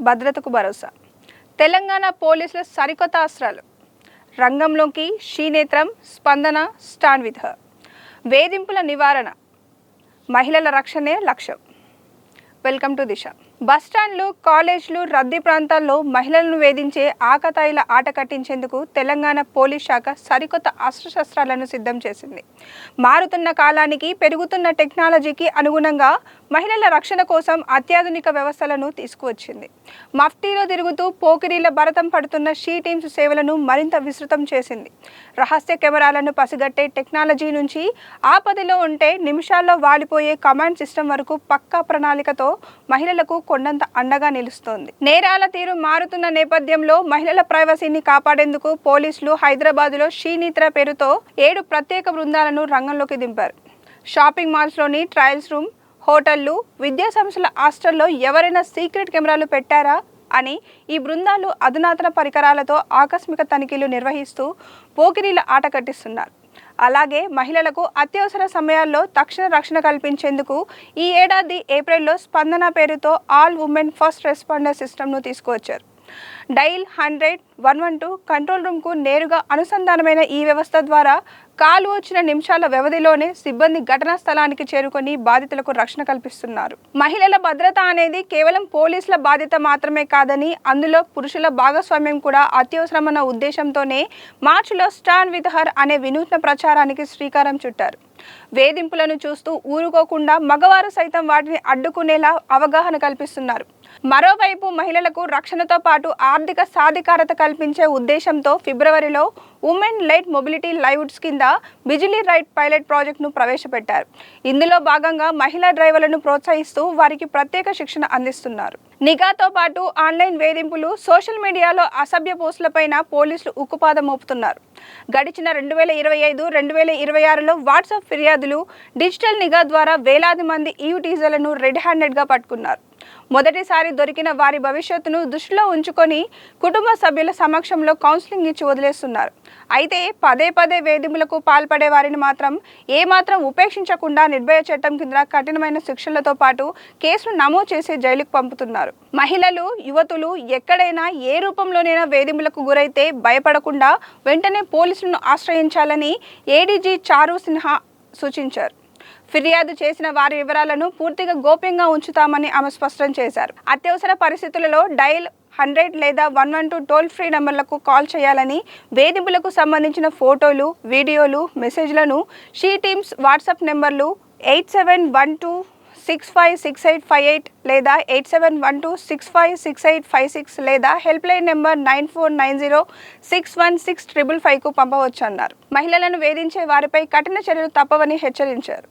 భద్రతకు భరోసా. తెలంగాణ పోలీసుల సరికొత్త అస్త్రాలు. రంగంలోకి శ్రీనేత్రం, స్పందన, స్టాండ్ విత్ హర్. వేధింపుల నివారణ, మహిళల రక్షణే లక్ష్యం. వెల్కమ్ టు దిశ. బస్టాండ్లు, కాలేజీలు, రద్దీ ప్రాంతాల్లో మహిళలను వేధించే ఆకతాయిల ఆట కట్టించేందుకు తెలంగాణ పోలీస్ శాఖ సరికొత్త అస్త్రశస్త్రాలను సిద్ధం చేసింది. మారుతున్న కాలానికి, పెరుగుతున్న టెక్నాలజీకి అనుగుణంగా మహిళల రక్షణ కోసం అత్యాధునిక వ్యవస్థలను తీసుకువచ్చింది. మఫ్టీలో తిరుగుతూ పోకిరీల భరతం పడుతున్న షీ టీమ్స్ సేవలను మరింత విస్తృతం చేసింది. రహస్య కెమెరాలను పసిగట్టే టెక్నాలజీ నుంచి ఆపదలో ఉంటే నిమిషాల్లో వాలిపోయే కమాండ్ సిస్టమ్ వరకు పక్కా ప్రణాళికతో మహిళలకు కొండంత అండగా నిలుస్తోంది. నేరాల తీరు మారుతున్న నేపథ్యంలో మహిళల ప్రైవసీని కాపాడేందుకు పోలీసులు హైదరాబాద్లో శ్రీనేత్ర పేరుతో 7 ప్రత్యేక బృందాలను రంగంలోకి దింపారు. షాపింగ్ మాల్స్లోని ట్రయల్స్ రూమ్, హోటళ్లు, విద్యా సంస్థల హాస్టల్లో ఎవరైనా సీక్రెట్ కెమెరాలు పెట్టారా అని ఈ బృందాలు అధునాతన పరికరాలతో ఆకస్మిక తనిఖీలు నిర్వహిస్తూ పోకిరీల ఆట కట్టిస్తున్నారు. అలాగే మహిళలకు అత్యవసర సమయాల్లో తక్షణ రక్షణ కల్పించేందుకు ఈ ఏడాది ఏప్రిల్లో స్పందన పేరుతో ఆల్ ఉమెన్ ఫస్ట్ రెస్పాండర్ సిస్టమ్ను తీసుకువచ్చారు. డైల్ 100-112 కంట్రోల్ రూమ్కు నేరుగా అనుసంధానమైన ఈ వ్యవస్థ ద్వారా కాలు వచ్చిన నిమిషాల వ్యవధిలోనే సిబ్బంది ఘటనా స్థలానికి చేరుకొని బాధితులకు రక్షణ కల్పిస్తున్నారు. మహిళల భద్రత అనేది కేవలం పోలీసుల బాధ్యత మాత్రమే కాదని, అందులో పురుషుల భాగస్వామ్యం కూడా అత్యవసరమన్న ఉద్దేశంతోనే మార్చిలో స్టాండ్ విత్ హర్ అనే వినూత్న ప్రచారానికి శ్రీకారం చుట్టారు. వేధింపులను చూస్తూ ఊరుకోకుండా మగవారు సైతం వాటిని అడ్డుకునేలా అవగాహన కల్పిస్తున్నారు. మరోవైపు మహిళలకు రక్షణతో పాటు ఆర్థిక సాధికారత కల్పించే ఉద్దేశంతో ఫిబ్రవరిలో ఉమెన్ లైట్ మొబిలిటీ లైవ్వుడ్స్ కింద బిజిలీ రైట్ పైలట్ ప్రాజెక్టును ప్రవేశపెట్టారు. ఇందులో భాగంగా మహిళా డ్రైవర్లను ప్రోత్సహిస్తూ వారికి ప్రత్యేక శిక్షణ అందిస్తున్నారు. నిఘాతో పాటు ఆన్లైన్ వేధింపులు, సోషల్ మీడియాలో అసభ్య పోస్టులపైన పోలీసులు ఉక్కుపాదం మోపుతున్నారు. గడిచిన 2025-2026లో వాట్సాప్ ఫిర్యాదులు, డిజిటల్ నిఘా ద్వారా వేలాది మంది ఈవ్టీజర్లను రెడ్ హ్యాండెడ్గా పట్టుకున్నారు. మొదటిసారి దొరికిన వారి భవిష్యత్తును దృష్టిలో ఉంచుకొని కుటుంబ సభ్యుల సమక్షంలో కౌన్సిలింగ్ ఇచ్చి వదిలేస్తున్నారు. అయితే పదే పదే వేధింపులకు పాల్పడే వారిని మాత్రం ఏమాత్రం ఉపేక్షించకుండా నిర్భయ చట్టం కింద కఠినమైన శిక్షలతో పాటు కేసులు నమోదు చేసి జైలుకు పంపుతున్నారు. మహిళలు, యువతులు ఎక్కడైనా ఏ రూపంలోనైనా వేధింపులకు గురైతే భయపడకుండా వెంటనే పోలీసులను ఆశ్రయించాలని ఏడీజీ చారు సిన్హా సూచించారు. ఫిర్యాదు చేసిన వారి వివరాలను పూర్తిగా గోప్యంగా ఉంచుతామని ఆమె స్పష్టం చేశారు. అత్యవసర పరిస్థితులలో డైల్ 100 లేదా 112 టోల్ ఫ్రీ నంబర్లకు కాల్ చేయాలని, వేధింపులకు సంబంధించిన ఫోటోలు, వీడియోలు, మెసేజ్లను షీ టీమ్స్ వాట్సాప్ నెంబర్లు 8712656858 లేదా 8712656856 లేదా హెల్ప్ లైన్ నెంబర్ 9490616555కు పంపవచ్చు అన్నారు. మహిళలను వేధించే వారిపై కఠిన చర్యలు తప్పవని హెచ్చరించారు.